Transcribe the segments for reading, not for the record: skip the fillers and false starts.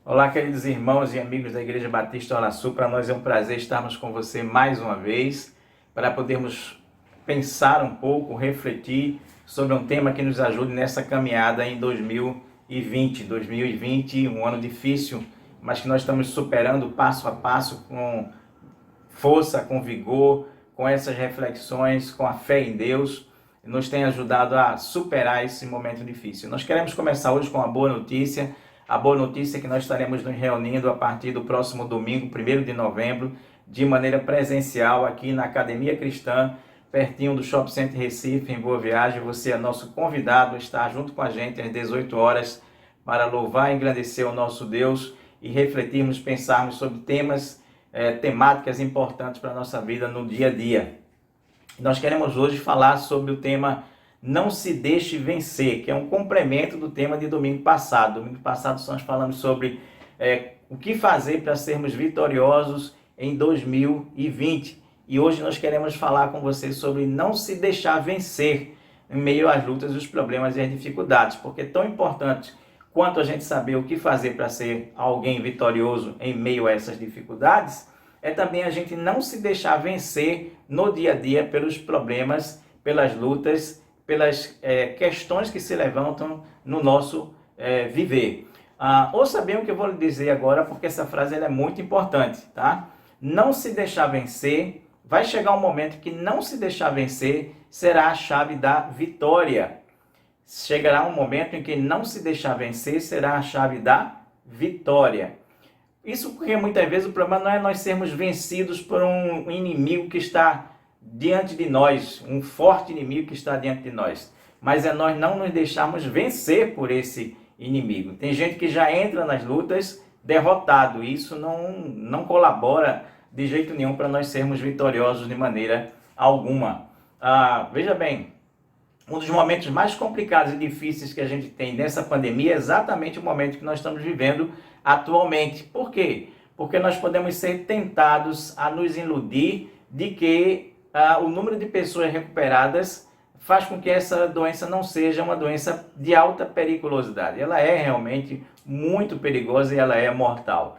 Olá, queridos irmãos e amigos da Igreja Batista Ola Sul. Para nós é um prazer estarmos com você mais uma vez para podermos pensar um pouco, refletir sobre um tema que nos ajude nessa caminhada em 2020. 2020, um ano difícil, mas que nós estamos superando passo a passo com força, com vigor, com essas reflexões, com a fé em Deus, nos tem ajudado a superar esse momento difícil. Nós queremos começar hoje com uma boa notícia. A boa notícia é que nós estaremos nos reunindo a partir do próximo domingo, 1º de novembro, de maneira presencial aqui na Academia Cristã, pertinho do Shopping Center Recife, em Boa Viagem. Você é nosso convidado a estar junto com a gente às 18 horas para louvar e engrandecer o nosso Deus e refletirmos, pensarmos sobre temáticas importantes para a nossa vida no dia a dia. Nós queremos hoje falar sobre o tema Não Se Deixe Vencer, que é um complemento do tema de domingo passado. Domingo passado nós falamos sobre o que fazer para sermos vitoriosos em 2020. E hoje nós queremos falar com você sobre não se deixar vencer em meio às lutas, os problemas e as dificuldades, porque é tão importante quanto a gente saber o que fazer para ser alguém vitorioso em meio a essas dificuldades, é também a gente não se deixar vencer no dia a dia pelos problemas, pelas lutas, pelas questões que se levantam no nosso viver. Ouça bem o que eu vou lhe dizer agora, porque essa frase ela é muito importante, tá? Não se deixar vencer, vai chegar um momento que não se deixar vencer será a chave da vitória. Chegará um momento em que não se deixar vencer será a chave da vitória. Isso porque muitas vezes o problema não é nós sermos vencidos por um inimigo que está diante de nós, um forte inimigo que está diante de nós, mas é nós não nos deixarmos vencer por esse inimigo. Tem gente que já entra nas lutas derrotado, e isso não colabora de jeito nenhum para nós sermos vitoriosos de maneira alguma. Veja bem, um dos momentos mais complicados e difíceis que a gente tem nessa pandemia é exatamente o momento que nós estamos vivendo atualmente. Por quê? Porque nós podemos ser tentados a nos iludir de que o número de pessoas recuperadas faz com que essa doença não seja uma doença de alta periculosidade. Ela é realmente muito perigosa e ela é mortal.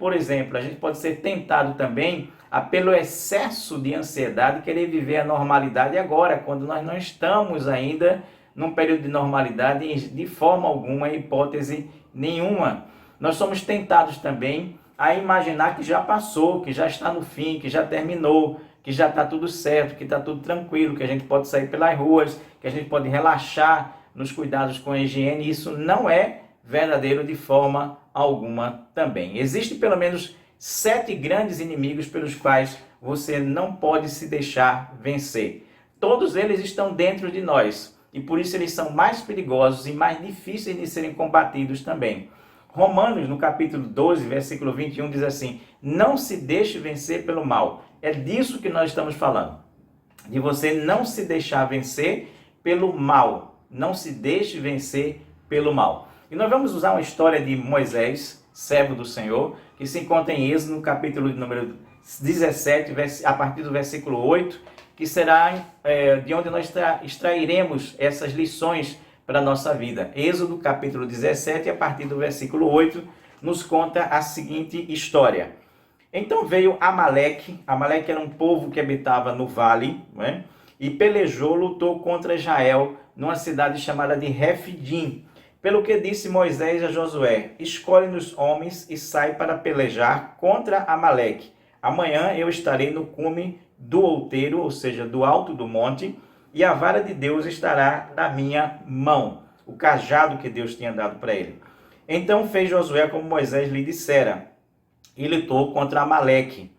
Por exemplo, a gente pode ser tentado também pelo excesso de ansiedade, querer viver a normalidade agora, quando nós não estamos ainda num período de normalidade de forma alguma, hipótese nenhuma. Nós somos tentados também a imaginar que já passou, que já está no fim, que já terminou, que já está tudo certo, que está tudo tranquilo, que a gente pode sair pelas ruas, que a gente pode relaxar nos cuidados com a higiene. Isso não é verdadeiro de forma alguma também. Existem pelo menos 7 grandes inimigos pelos quais você não pode se deixar vencer. Todos eles estão dentro de nós e por isso eles são mais perigosos e mais difíceis de serem combatidos também. Romanos, no capítulo 12, versículo 21, diz assim: não se deixe vencer pelo mal. É disso que nós estamos falando. De você não se deixar vencer pelo mal. Não se deixe vencer pelo mal. E nós vamos usar uma história de Moisés, servo do Senhor, que se encontra em Êxodo, no capítulo número 17, a partir do versículo 8, que será de onde nós extrairemos essas lições para a nossa vida. Êxodo, capítulo 17, a partir do versículo 8, nos conta a seguinte história. Então veio Amaleque. Amaleque era um povo que habitava no vale, né? E pelejou, lutou contra Israel, numa cidade chamada de Refidim. Pelo que disse Moisés a Josué: escolhe-nos homens e sai para pelejar contra Amaleque. Amanhã eu estarei no cume do outeiro, ou seja, do alto do monte, e a vara de Deus estará na minha mão, o cajado que Deus tinha dado para ele. Então fez Josué como Moisés lhe dissera, e lutou contra Amaleque.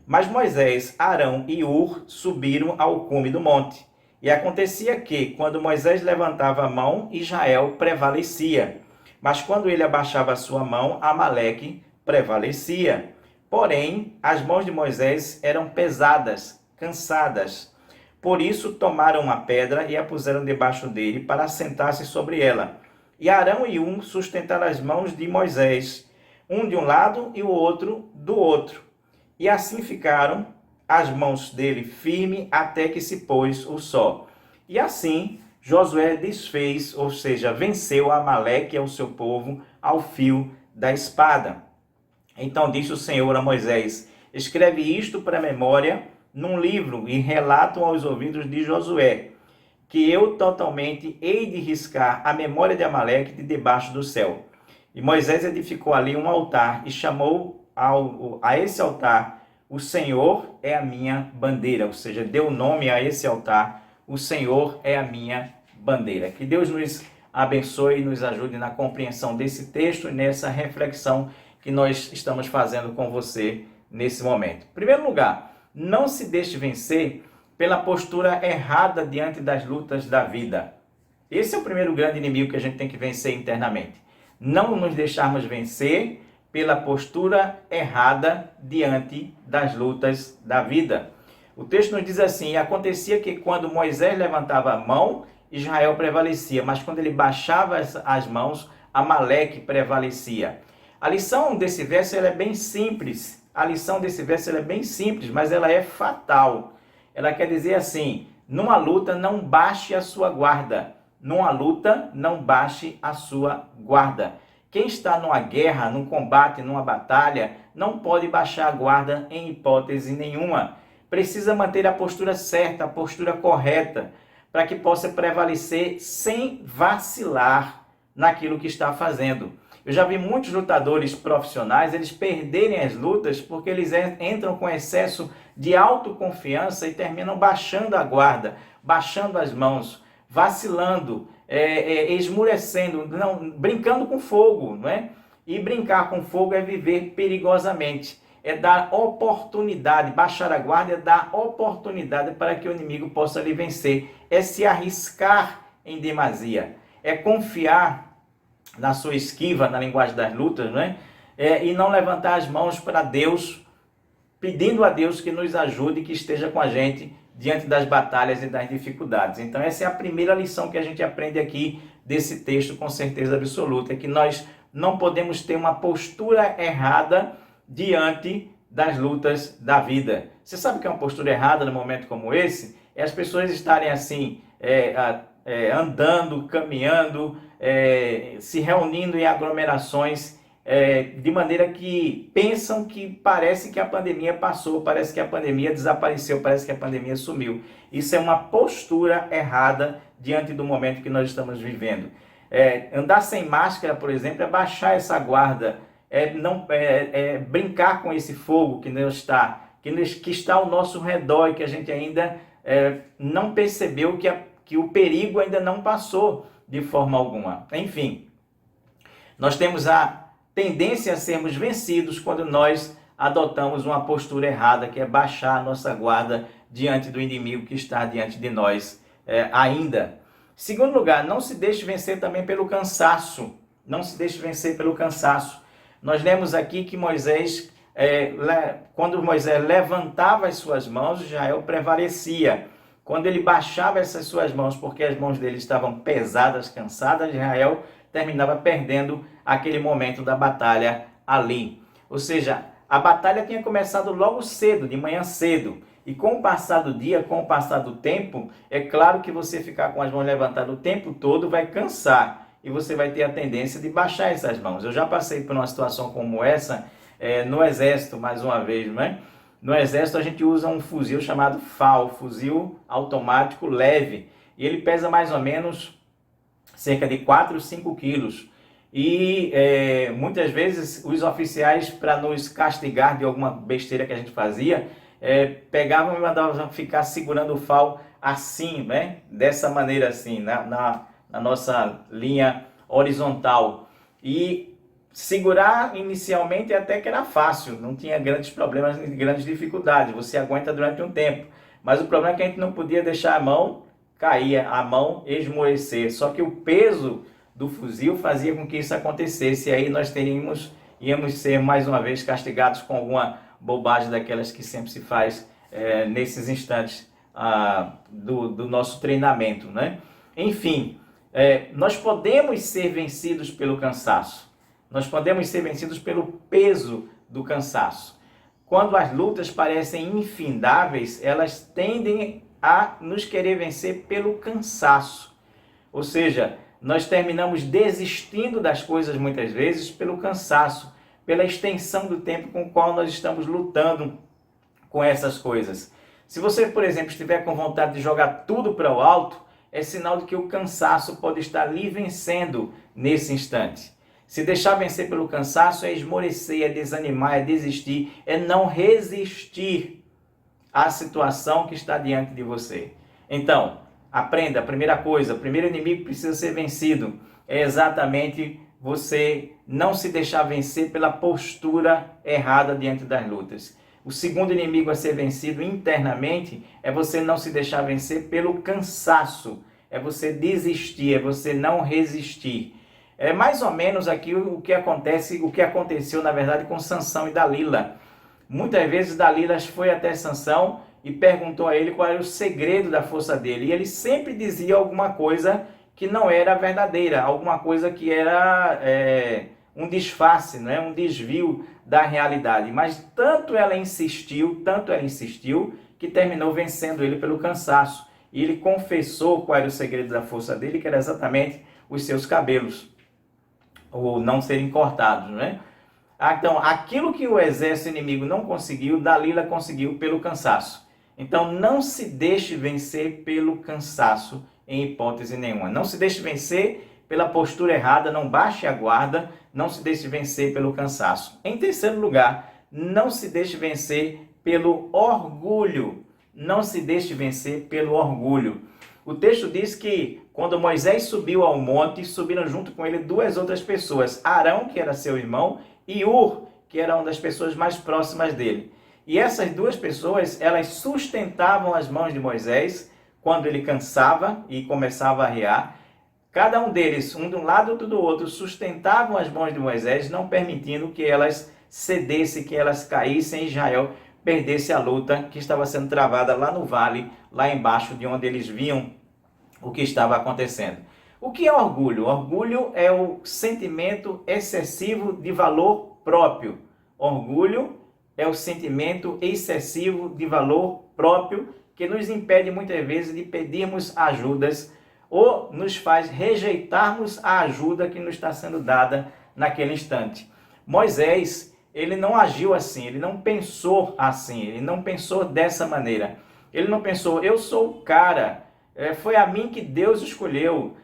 Mas Moisés, Arão e Ur subiram ao cume do monte. E acontecia que, quando Moisés levantava a mão, Israel prevalecia. Mas quando ele abaixava a sua mão, Amaleque prevalecia. Porém, as mãos de Moisés eram pesadas, cansadas. Por isso tomaram uma pedra e a puseram debaixo dele para assentar-se sobre ela. E Arão e Ur sustentaram as mãos de Moisés, um de um lado e o outro do outro. E assim ficaram as mãos dele firmes até que se pôs o sol. E assim Josué desfez, ou seja, venceu Amaleque e o seu povo ao fio da espada. Então disse o Senhor a Moisés: escreve isto para a memória num livro e relato aos ouvidos de Josué, que eu totalmente hei de riscar a memória de Amaleque de debaixo do céu. E Moisés edificou ali um altar e chamou a esse altar: o Senhor é a minha bandeira. Ou seja, deu nome a esse altar: o Senhor é a minha bandeira. Que Deus nos abençoe e nos ajude na compreensão desse texto e nessa reflexão que nós estamos fazendo com você nesse momento. Em primeiro lugar, não se deixe vencer pela postura errada diante das lutas da vida. Esse é o primeiro grande inimigo que a gente tem que vencer internamente. Não nos deixarmos vencer pela postura errada diante das lutas da vida. O texto nos diz assim: e acontecia que quando Moisés levantava a mão, Israel prevalecia, mas quando ele baixava as mãos, Amaleque prevalecia. A lição desse verso ela é bem simples. Mas ela é fatal. Ela quer dizer assim: numa luta não baixe a sua guarda. Numa luta não baixe a sua guarda. Quem está numa guerra, num combate, numa batalha, não pode baixar a guarda em hipótese nenhuma. Precisa manter a postura certa, a postura correta, para que possa prevalecer sem vacilar naquilo que está fazendo. Eu já vi muitos lutadores profissionais, eles perderem as lutas porque eles entram com excesso de autoconfiança e terminam baixando a guarda, baixando as mãos, vacilando, esmurecendo, brincando com fogo, não é? E brincar com fogo é viver perigosamente, é dar oportunidade, baixar a guarda é dar oportunidade para que o inimigo possa lhe vencer, é se arriscar em demasia, é confiar na sua esquiva, na linguagem das lutas, não é? E não levantar as mãos para Deus, pedindo a Deus que nos ajude, que esteja com a gente diante das batalhas e das dificuldades. Então essa é a primeira lição que a gente aprende aqui desse texto, com certeza absoluta, é que nós não podemos ter uma postura errada diante das lutas da vida. Você sabe que é uma postura errada no momento como esse? É as pessoas estarem assim, andando, caminhando, se reunindo em aglomerações, de maneira que pensam que parece que a pandemia passou, parece que a pandemia desapareceu, parece que a pandemia sumiu. Isso é uma postura errada diante do momento que nós estamos vivendo. Andar sem máscara, por exemplo, é baixar essa guarda, brincar com esse fogo que está ao nosso redor e que a gente ainda não percebeu que o perigo ainda não passou de forma alguma. Enfim, nós temos a tendência a sermos vencidos quando nós adotamos uma postura errada, que é baixar a nossa guarda diante do inimigo que está diante de nós ainda. Segundo lugar, não se deixe vencer também pelo cansaço. Não se deixe vencer pelo cansaço. Nós lemos aqui que Moisés, quando Moisés levantava as suas mãos, Israel prevalecia. Quando ele baixava essas suas mãos, porque as mãos dele estavam pesadas, cansadas, Israel terminava perdendo aquele momento da batalha ali. Ou seja, a batalha tinha começado logo cedo, de manhã cedo. E com o passar do dia, com o passar do tempo, é claro que você ficar com as mãos levantadas o tempo todo vai cansar. E você vai ter a tendência de baixar essas mãos. Eu já passei por uma situação como essa no Exército, mais uma vez, não é? No Exército a gente usa um fuzil chamado FAL, fuzil automático leve. E ele pesa mais ou menos cerca de 4 ou 5 quilos. E muitas vezes os oficiais, para nos castigar de alguma besteira que a gente fazia, pegavam e mandavam ficar segurando o FAL assim, né? Dessa maneira assim, na nossa linha horizontal. E segurar inicialmente até que era fácil, não tinha grandes problemas, grandes dificuldades, você aguenta durante um tempo. Mas o problema é que a gente não podia deixar a mão cair, a mão esmorecer. Só que o peso do fuzil fazia com que isso acontecesse. E aí nós íamos ser mais uma vez castigados com alguma bobagem daquelas que sempre se faz nesses instantes do nosso treinamento, né? Enfim, nós podemos ser vencidos pelo cansaço. Nós podemos ser vencidos pelo peso do cansaço. Quando as lutas parecem infindáveis, elas tendem a nos querer vencer pelo cansaço. Ou seja, nós terminamos desistindo das coisas muitas vezes pelo cansaço, pela extensão do tempo com o qual nós estamos lutando com essas coisas. Se você, por exemplo, estiver com vontade de jogar tudo para o alto, é sinal de que o cansaço pode estar lhe vencendo nesse instante. Se deixar vencer pelo cansaço é esmorecer, é desanimar, é desistir, é não resistir à situação que está diante de você. Então, aprenda, a primeira coisa, o primeiro inimigo que precisa ser vencido é exatamente você não se deixar vencer pela postura errada diante das lutas. O segundo inimigo a ser vencido internamente é você não se deixar vencer pelo cansaço, é você desistir, é você não resistir. É mais ou menos aqui o que aconteceu na verdade com Sansão e Dalila. Muitas vezes Dalila foi até Sansão e perguntou a ele qual era o segredo da força dele. E ele sempre dizia alguma coisa que não era verdadeira, alguma coisa que era um disfarce, né? Um desvio da realidade. Mas tanto ela insistiu, que terminou vencendo ele pelo cansaço. E ele confessou qual era o segredo da força dele, que era exatamente os seus cabelos, ou não serem cortados, né? Então, aquilo que o exército inimigo não conseguiu, Dalila conseguiu pelo cansaço. Então, não se deixe vencer pelo cansaço, em hipótese nenhuma. Não se deixe vencer pela postura errada, não baixe a guarda, não se deixe vencer pelo cansaço. Em terceiro lugar, não se deixe vencer pelo orgulho. Não se deixe vencer pelo orgulho. O texto diz que quando Moisés subiu ao monte, subiram junto com ele duas outras pessoas, Arão, que era seu irmão, e Hur, que era uma das pessoas mais próximas dele. E essas duas pessoas, elas sustentavam as mãos de Moisés quando ele cansava e começava a arriar. Cada um deles, um de um lado, outro do outro, sustentavam as mãos de Moisés, não permitindo que elas cedessem, que elas caíssem, e Israel perdesse a luta que estava sendo travada lá no vale, lá embaixo de onde eles viam o que estava acontecendo. O que é orgulho? Orgulho é o sentimento excessivo de valor próprio. Orgulho é o sentimento excessivo de valor próprio que nos impede muitas vezes de pedirmos ajudas ou nos faz rejeitarmos a ajuda que nos está sendo dada naquele instante. Moisés, ele não agiu assim, ele não pensou assim, ele não pensou dessa maneira. Ele não pensou, eu sou o cara, foi a mim que Deus escolheu,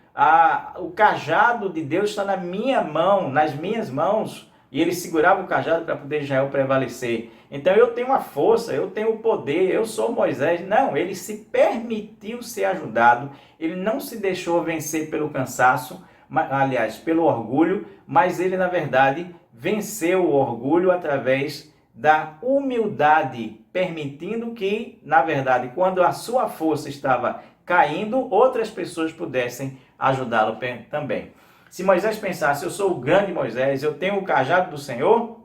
o cajado de Deus está na minha mão, nas minhas mãos, e ele segurava o cajado para poder Israel prevalecer. Então eu tenho a força, eu tenho o poder, eu sou Moisés. Não, ele se permitiu ser ajudado, ele não se deixou vencer pelo cansaço, aliás, pelo orgulho, mas ele na verdade venceu o orgulho através da humildade, permitindo que, na verdade, quando a sua força estava caindo, outras pessoas pudessem ajudá-lo também. Se Moisés pensasse, eu sou o grande Moisés, eu tenho o cajado do Senhor,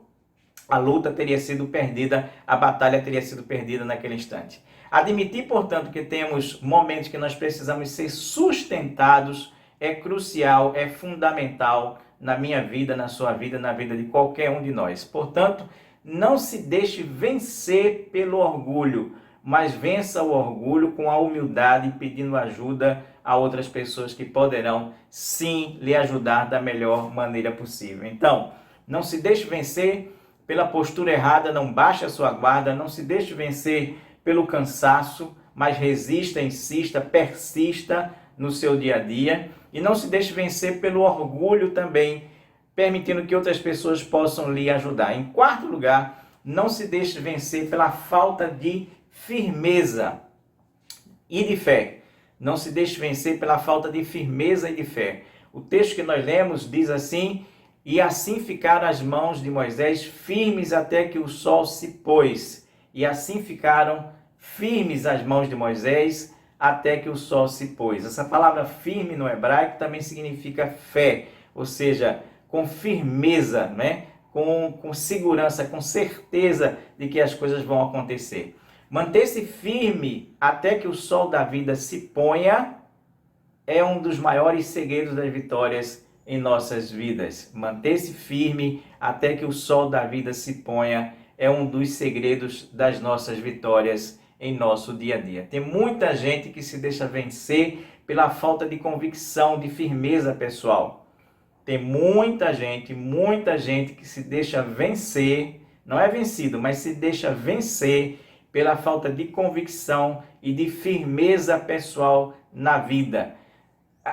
a luta teria sido perdida, a batalha teria sido perdida naquele instante. Admitir, portanto, que temos momentos que nós precisamos ser sustentados é crucial, é fundamental na minha vida, na sua vida, na vida de qualquer um de nós. Portanto, não se deixe vencer pelo orgulho, mas vença o orgulho com a humildade, pedindo ajuda a outras pessoas que poderão sim lhe ajudar da melhor maneira possível. Então, não se deixe vencer pela postura errada, não baixe a sua guarda, não se deixe vencer pelo cansaço, mas resista, insista, persista no seu dia a dia e não se deixe vencer pelo orgulho também, permitindo que outras pessoas possam lhe ajudar. Em quarto lugar, não se deixe vencer pela falta de firmeza e de fé. Não se deixe vencer pela falta de firmeza e de fé. O texto que nós lemos diz assim, e assim ficaram as mãos de Moisés firmes até que o sol se pôs. E assim ficaram firmes as mãos de Moisés até que o sol se pôs. Essa palavra firme no hebraico também significa fé, ou seja, com firmeza, né? Com segurança, com certeza de que as coisas vão acontecer. Manter-se firme até que o sol da vida se ponha é um dos maiores segredos das vitórias em nossas vidas. Manter-se firme até que o sol da vida se ponha é um dos segredos das nossas vitórias em nosso dia a dia. Tem muita gente que se deixa vencer pela falta de convicção, de firmeza pessoal. Tem muita gente que se deixa vencer, não é vencido, mas se deixa vencer pela falta de convicção e de firmeza pessoal na vida.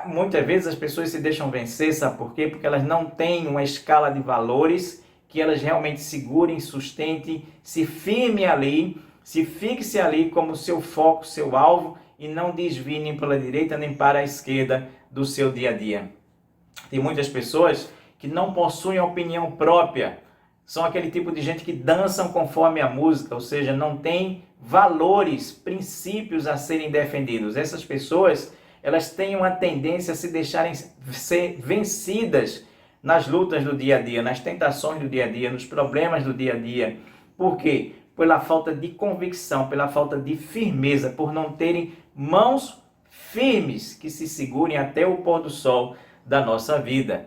Muitas vezes as pessoas se deixam vencer, sabe por quê? Porque elas não têm uma escala de valores que elas realmente segurem, sustentem, se firmem ali, se fixe ali como seu foco, seu alvo, e não desviem nem para a direita nem para a esquerda do seu dia a dia. Tem muitas pessoas que não possuem opinião própria, são aquele tipo de gente que dançam conforme a música, ou seja, não tem valores, princípios a serem defendidos. Essas pessoas, elas têm uma tendência a se deixarem ser vencidas nas lutas do dia a dia, nas tentações do dia a dia, nos problemas do dia a dia. Por quê? Pela falta de convicção, pela falta de firmeza, por não terem mãos firmes que se segurem até o pôr do sol da nossa vida.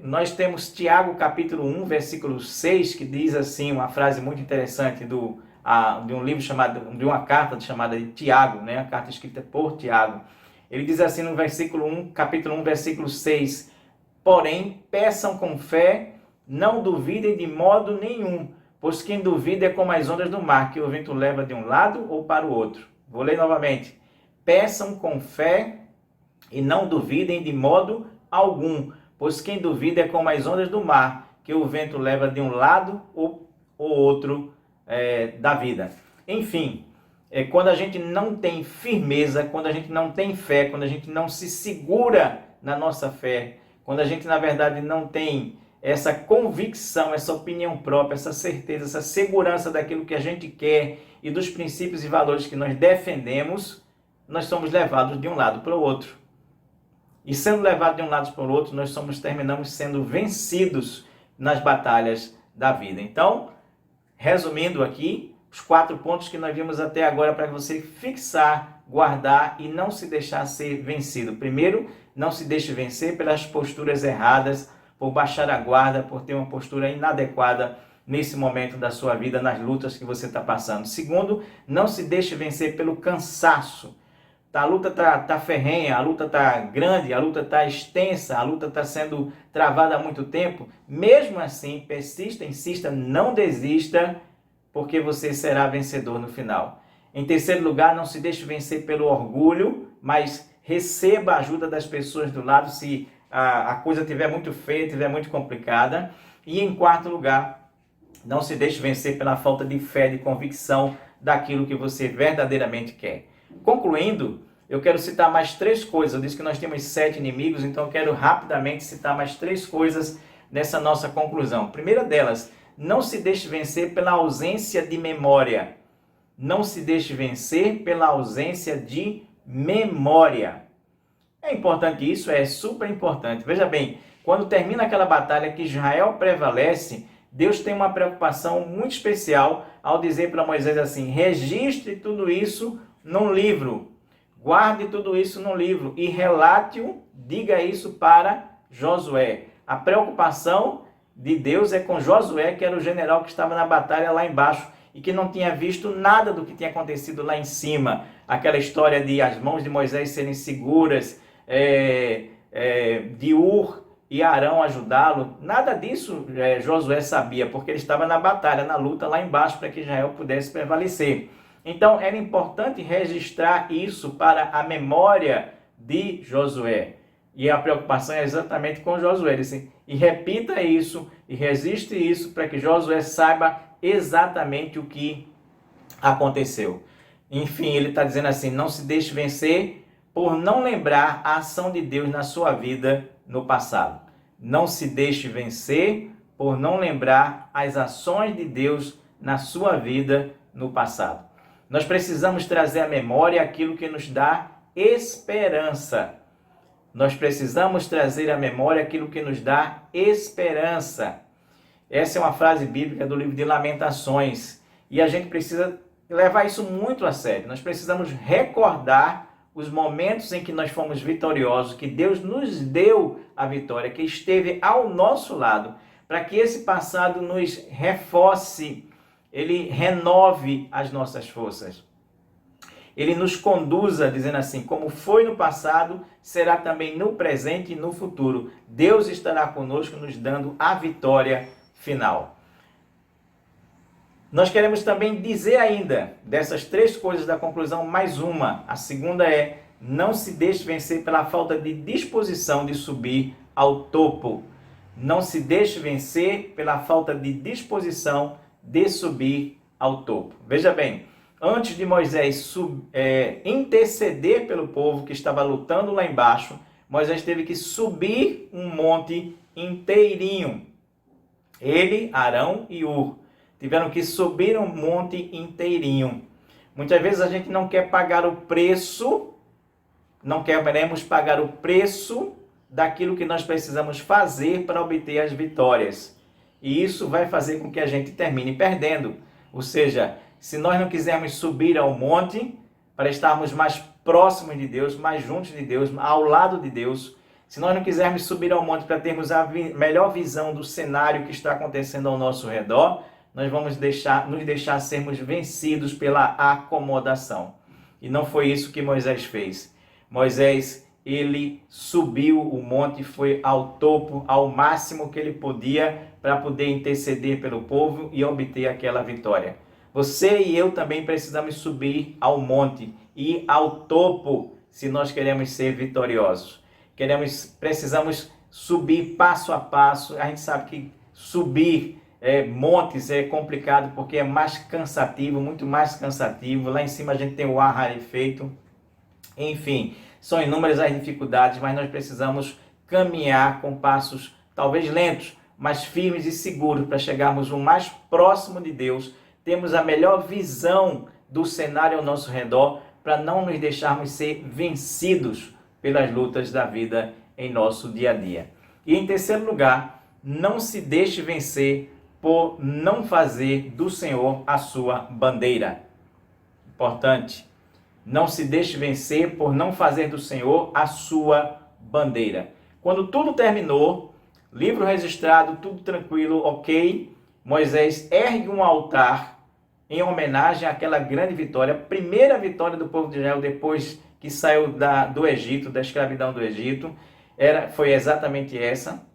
Nós temos Tiago capítulo 1, versículo 6, que diz assim, uma frase muito interessante de um livro chamado, de uma carta chamada de Tiago, né? A carta escrita por Tiago. Ele diz assim no versículo 1, capítulo 1, versículo 6, porém, peçam com fé, não duvidem de modo nenhum, pois quem duvida é como as ondas do mar, que o vento leva de um lado ou para o outro. Vou ler novamente. Peçam com fé e não duvidem de modo algum, pois quem duvida é como as ondas do mar, que o vento leva de um lado ou outro da vida. Enfim, quando a gente não tem firmeza, quando a gente não tem fé, quando a gente não se segura na nossa fé, quando a gente, na verdade, não tem essa convicção, essa opinião própria, essa certeza, essa segurança daquilo que a gente quer e dos princípios e valores que nós defendemos, nós somos levados de um lado para o outro. E sendo levados de um lado para o outro, nós terminamos sendo vencidos nas batalhas da vida. Então, resumindo aqui, os 4 pontos que nós vimos até agora para você fixar, guardar e não se deixar ser vencido. Primeiro, não se deixe vencer pelas posturas erradas, por baixar a guarda, por ter uma postura inadequada nesse momento da sua vida, nas lutas que você está passando. Segundo, não se deixe vencer pelo cansaço. A luta está ferrenha, a luta está grande, a luta está extensa, a luta está sendo travada há muito tempo. Mesmo assim, persista, insista, não desista, porque você será vencedor no final. Em terceiro lugar, não se deixe vencer pelo orgulho, mas receba a ajuda das pessoas do lado se a coisa estiver muito feia, estiver muito complicada. E em quarto lugar, não se deixe vencer pela falta de fé, de convicção daquilo que você verdadeiramente quer. Concluindo, eu quero citar mais 3 coisas. Eu disse que nós temos 7 inimigos, então eu quero rapidamente citar mais 3 coisas nessa nossa conclusão. Primeira delas, não se deixe vencer pela ausência de memória. Não se deixe vencer pela ausência de memória. É importante isso, é super importante. Veja bem, quando termina aquela batalha que Israel prevalece, Deus tem uma preocupação muito especial ao dizer para Moisés assim: registre tudo isso num livro, guarde tudo isso num livro e relate-o, diga isso para Josué. A preocupação de Deus é com Josué, que era o general que estava na batalha lá embaixo e que não tinha visto nada do que tinha acontecido lá em cima. Aquela história de as mãos de Moisés serem seguras, de Ur e Arão ajudá-lo, nada disso Josué sabia, porque ele estava na batalha, na luta lá embaixo, para que Israel pudesse prevalecer. Então era importante registrar isso para a memória de Josué. E a preocupação é exatamente com Josué. Ele disse, e repita isso, e registre isso, para que Josué saiba exatamente o que aconteceu. Enfim, ele está dizendo assim, não se deixe vencer por não lembrar a ação de Deus na sua vida no passado. Não se deixe vencer por não lembrar as ações de Deus na sua vida no passado. Nós precisamos trazer à memória aquilo que nos dá esperança. Nós precisamos trazer à memória aquilo que nos dá esperança. Essa é uma frase bíblica do livro de Lamentações. E a gente precisa levar isso muito a sério. Nós precisamos recordar os momentos em que nós fomos vitoriosos, que Deus nos deu a vitória, que esteve ao nosso lado, para que esse passado nos reforce, ele renove as nossas forças. ele nos conduza, dizendo assim, como foi no passado, será também no presente e no futuro. Deus estará conosco, nos dando a vitória final. Nós queremos também dizer ainda, dessas 3 coisas da conclusão, mais uma. A segunda é, não se deixe vencer pela falta de disposição de subir ao topo. Não se deixe vencer pela falta de disposição de subir ao topo. Veja bem, antes de Moisés interceder pelo povo que estava lutando lá embaixo, Moisés teve que subir um monte inteirinho. Ele, Arão e Hur tiveram que subir um monte inteirinho. Muitas vezes a gente não quer pagar o preço, não queremos pagar o preço daquilo que nós precisamos fazer para obter as vitórias. E isso vai fazer com que a gente termine perdendo. Ou seja, se nós não quisermos subir ao monte para estarmos mais próximos de Deus, mais juntos de Deus, ao lado de Deus, se nós não quisermos subir ao monte para termos a melhor visão do cenário que está acontecendo ao nosso redor, nós vamos nos deixar sermos vencidos pela acomodação. E não foi isso que Moisés fez. Moisés, ele subiu o monte, foi ao topo, ao máximo que ele podia, para poder interceder pelo povo e obter aquela vitória. Você e eu também precisamos subir ao monte e ao topo, se nós queremos ser vitoriosos. Precisamos subir passo a passo. A gente sabe que subir montes é complicado porque é mais cansativo, muito mais cansativo. Lá em cima a gente tem o ar rarefeito. Enfim, são inúmeras as dificuldades, mas nós precisamos caminhar com passos talvez lentos, mas firmes e seguros para chegarmos o mais próximo de Deus. Temos a melhor visão do cenário ao nosso redor para não nos deixarmos ser vencidos pelas lutas da vida em nosso dia a dia. E em terceiro lugar, não se deixe vencer por não fazer do Senhor a sua bandeira. Importante. Não se deixe vencer por não fazer do Senhor a sua bandeira. Quando tudo terminou, livro registrado, tudo tranquilo, ok, Moisés ergue um altar em homenagem àquela grande vitória, a primeira vitória do povo de Israel depois que saiu do Egito, da escravidão do Egito, foi exatamente essa.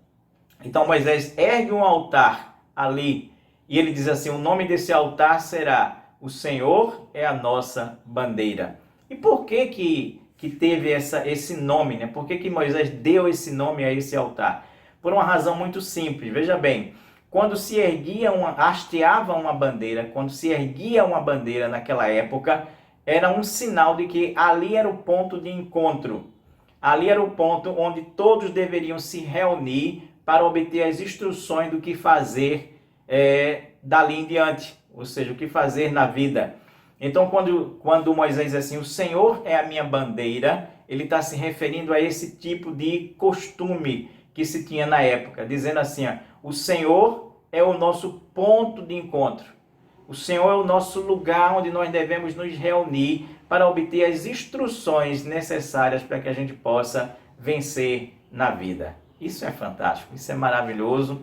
Então Moisés ergue um altar ali, e ele diz assim, o nome desse altar será, o Senhor é a nossa bandeira. E por que teve esse nome, né? Por que Moisés deu esse nome a esse altar? Por uma razão muito simples, veja bem, quando se hasteava uma bandeira, quando se erguia uma bandeira naquela época, era um sinal de que ali era o ponto de encontro, ali era o ponto onde todos deveriam se reunir para obter as instruções do que fazer dali em diante, ou seja, o que fazer na vida. Então, quando Moisés diz assim, o Senhor é a minha bandeira, ele está se referindo a esse tipo de costume que se tinha na época, dizendo assim, o Senhor é o nosso ponto de encontro, o Senhor é o nosso lugar onde nós devemos nos reunir para obter as instruções necessárias para que a gente possa vencer na vida. Isso é fantástico, isso é maravilhoso,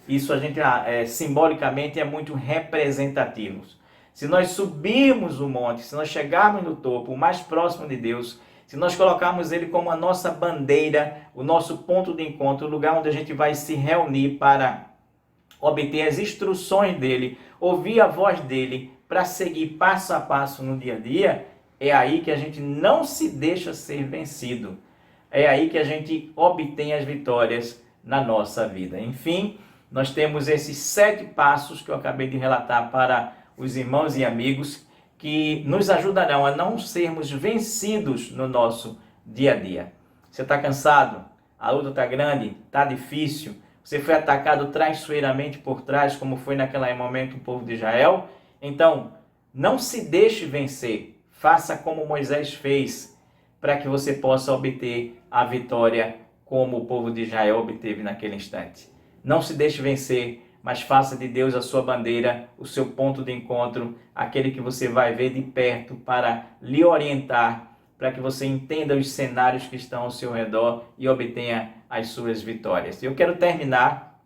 isso a gente simbolicamente é muito representativo. Se nós subirmos o monte, se nós chegarmos no topo, o mais próximo de Deus, se nós colocarmos ele como a nossa bandeira, o nosso ponto de encontro, o lugar onde a gente vai se reunir para obter as instruções dele, ouvir a voz dele, para seguir passo a passo no dia a dia, é aí que a gente não se deixa ser vencido. É aí que a gente obtém as vitórias na nossa vida. Enfim, nós temos esses 7 passos que eu acabei de relatar para os irmãos e amigos que nos ajudarão a não sermos vencidos no nosso dia a dia. Você está cansado? A luta está grande? Está difícil? Você foi atacado traiçoeiramente por trás, como foi naquele momento o povo de Israel? Então, não se deixe vencer. Faça como Moisés fez, para que você possa obter a vitória como o povo de Israel obteve naquele instante. Não se deixe vencer, mas faça de Deus a sua bandeira, o seu ponto de encontro, aquele que você vai ver de perto para lhe orientar, para que você entenda os cenários que estão ao seu redor e obtenha as suas vitórias. Eu quero terminar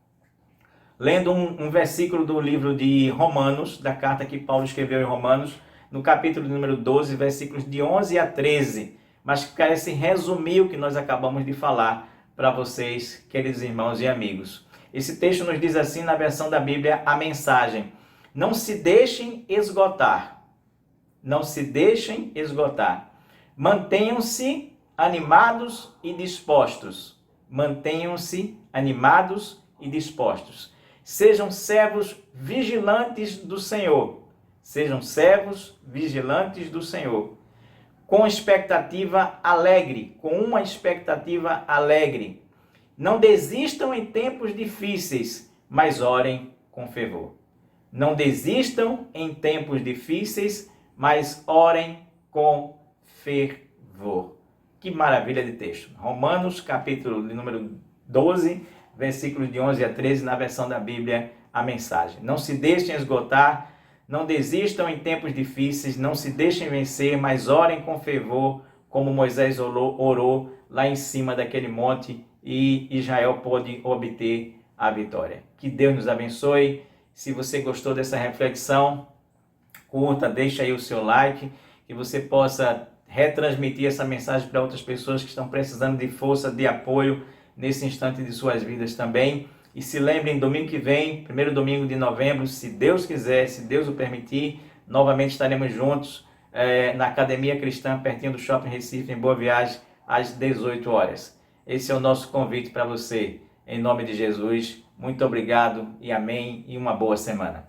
lendo um versículo do livro de Romanos, da carta que Paulo escreveu em Romanos, no capítulo número 12, versículos de 11 a 13, mas que parece resumir o que nós acabamos de falar para vocês, queridos irmãos e amigos. Esse texto nos diz assim na versão da Bíblia, a mensagem: não se deixem esgotar. Não se deixem esgotar. Mantenham-se animados e dispostos. Mantenham-se animados e dispostos. Sejam servos vigilantes do Senhor. Sejam servos vigilantes do Senhor. Com expectativa alegre, com uma expectativa alegre. Não desistam em tempos difíceis, mas orem com fervor. Não desistam em tempos difíceis, mas orem com fervor. Que maravilha de texto. Romanos, capítulo número 12, versículos de 11 a 13, na versão da Bíblia, a mensagem. Não se deixem esgotar, não desistam em tempos difíceis, não se deixem vencer, mas orem com fervor, como Moisés orou lá em cima daquele monte e Israel pôde obter a vitória. Que Deus nos abençoe. Se você gostou dessa reflexão, curta, deixa aí o seu like, que você possa retransmitir essa mensagem para outras pessoas que estão precisando de força, de apoio nesse instante de suas vidas também. E se lembrem, domingo que vem, primeiro domingo de novembro, se Deus quiser, se Deus o permitir, novamente estaremos juntos na Academia Cristã, pertinho do Shopping Recife, em Boa Viagem, às 18 horas. Esse é o nosso convite para você. Em nome de Jesus, muito obrigado e amém, e uma boa semana.